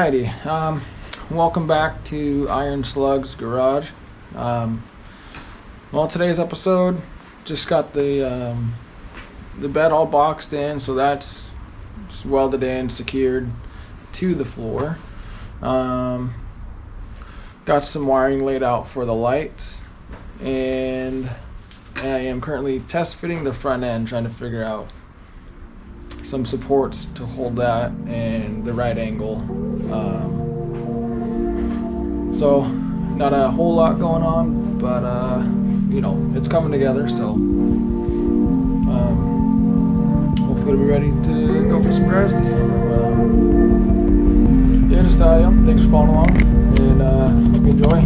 Alrighty, welcome back to Iron Slug's Garage. Well, today's episode just got the bed all boxed in, so that's welded in, secured to the floor. Got some wiring laid out for the lights, and I am currently test fitting the front end, trying to figure out some supports to hold that and the right angle. So not a whole lot going on, but it's coming together, so hopefully we'll be ready to go for some drives this summer. Thanks for following along, and hope you enjoy.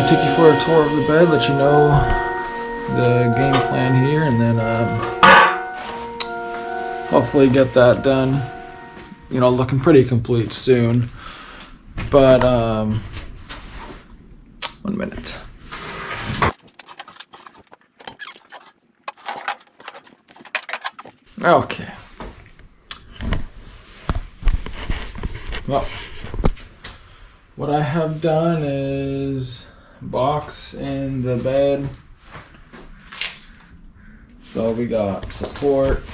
Take you for a tour of the bed, let you know the game plan here, and then hopefully get that done, you know, looking pretty complete soon. But 1 minute. Okay. Well, what I have done is box in the bed. So we got support,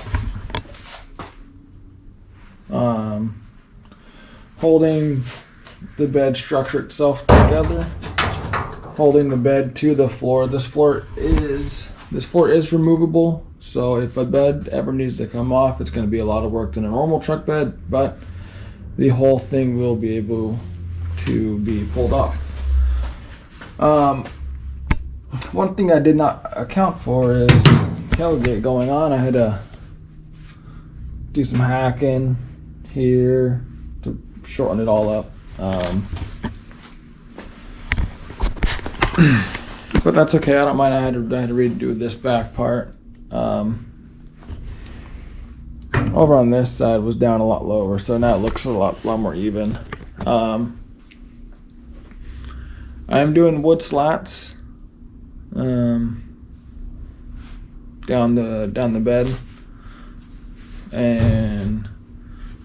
holding the bed structure itself together, holding the bed to the floor. This floor is removable, so if a bed ever needs to come off, it's going to be a lot of work than a normal truck bed, but the whole thing will be able to be pulled off. One thing I did not account for is tailgate going on. I had to do some hacking here to shorten it all up. But that's okay. I don't mind. I had to redo this back part. Over on this side was down a lot lower, so now it looks a lot more even. I am doing wood slats down the bed, and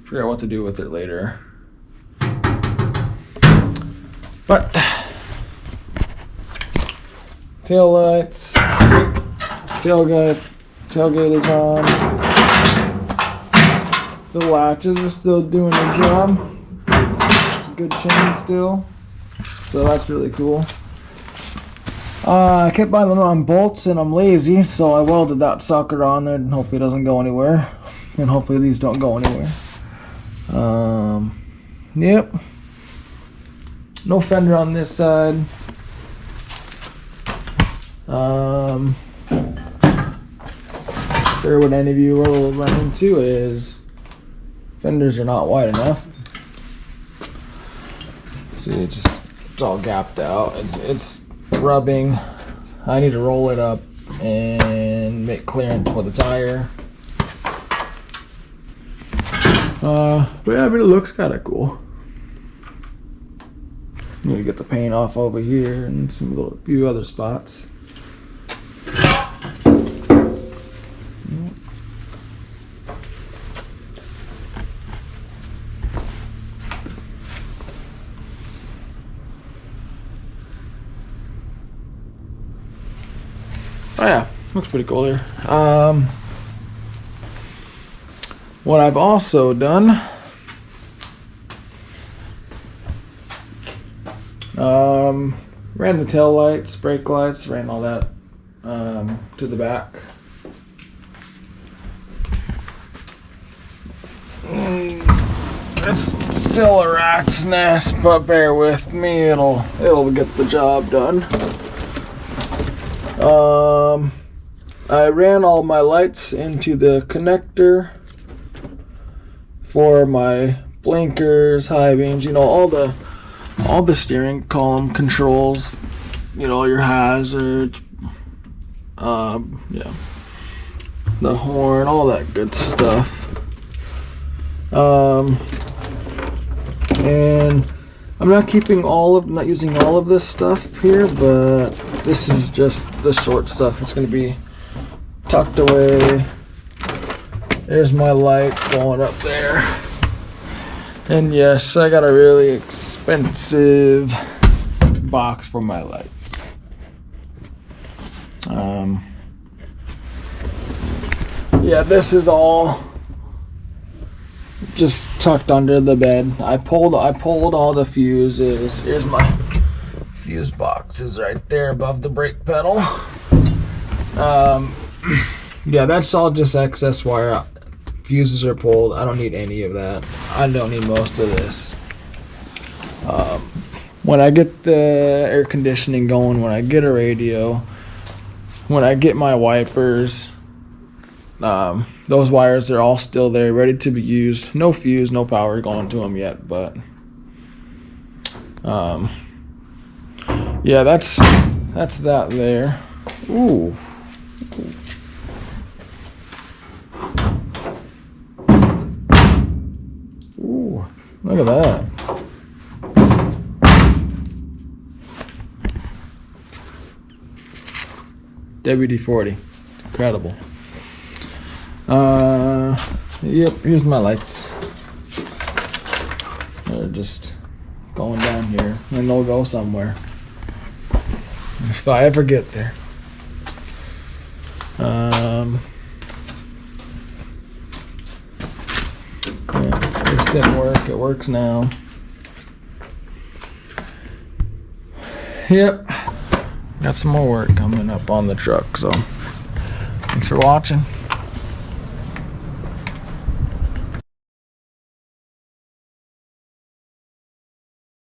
figure out what to do with it later. But tail lights, tailgate is on. The latches are still doing their job. It's a good chain still, so that's really cool. I kept buying the wrong bolts and I'm lazy, so I welded that sucker on there and hopefully it doesn't go anywhere. And hopefully these don't go anywhere. Yep. No fender on this side. Sure what any of you will run into is fenders are not wide enough. See, it's all gapped out. It's rubbing. I need to roll it up and make clearance for the tire. But yeah, I mean, it looks kind of cool. You get the paint off over here and some few other spots. Oh yeah, looks pretty cool there. What I've also done, ran the tail lights, brake lights, ran all that to the back. It's still a rat's nest, but bear with me, it'll get the job done. I ran all my lights into the connector for my blinkers, high beams, you know, all the steering column controls, you know, your hazards, yeah, the horn, all that good stuff. And I'm not using all of this stuff here, but this is just the short stuff. It's gonna be tucked away. There's my lights going up there. And yes, I got a really expensive box for my lights. Yeah, this is all just tucked under the bed. I pulled all the fuses. Here's my fuse boxes right there above the brake pedal. Yeah, that's all just excess wire. Fuses are pulled. I don't need any of that. I don't need most of this. When I get the air conditioning going, when I get a radio, when I get my wipers, those wires are all still there, ready to be used. No fuse, no power going to them yet, but yeah, that's that there. Ooh. Ooh, look at that. WD-40, incredible. Yep, here's my lights. They're just going down here, and they'll go somewhere if I ever get there. Yeah, this didn't work. It works now. Yep, got some more work coming up on the truck, so thanks for watching.